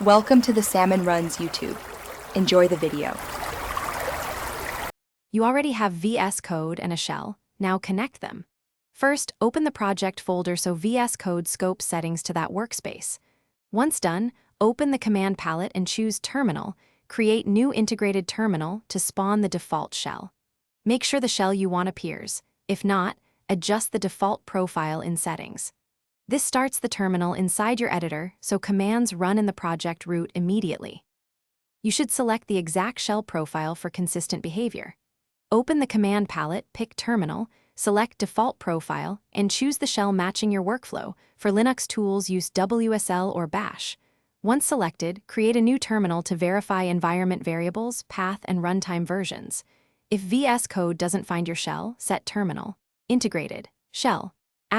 Welcome to the Salmon Runs YouTube. Enjoy the video. You already have Vscode and a shell. Now connect them. First, open the project folder so Vscode scopes settings to that workspace. Once done, open the command palette and choose Terminal. Create new integrated terminal to spawn the default shell. Make sure the shell you want appears. If not, adjust the default profile in settings. This starts the terminal inside your editor so commands run in the project root immediately. You should select the exact shell profile for consistent behavior. Open the command palette, pick Terminal, select Default Profile, and choose the shell matching your workflow. For Linux tools, use WSL or Bash. Once selected, create a new terminal to verify environment variables, path, and runtime versions. If Vscode doesn't find your shell, set Terminal, Integrated, Shell, *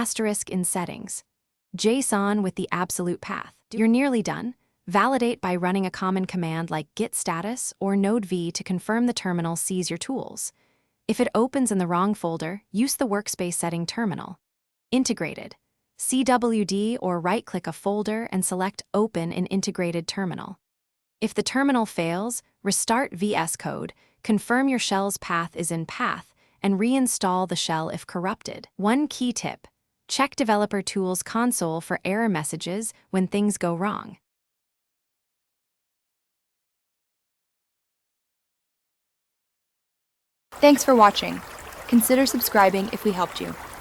in Settings, JSON with the absolute path. You're nearly done. Validate by running a common command like git status or node v to confirm the terminal sees your tools. If it opens in the wrong folder, use the workspace setting Terminal, Integrated, CWD, or right-click a folder and select Open in Integrated Terminal. If the terminal fails, restart Vscode, confirm your shell's path is in path, and reinstall the shell if corrupted. One key tip: check Developer Tools console for error messages when things go wrong. Thanks for watching. Consider subscribing if we helped you.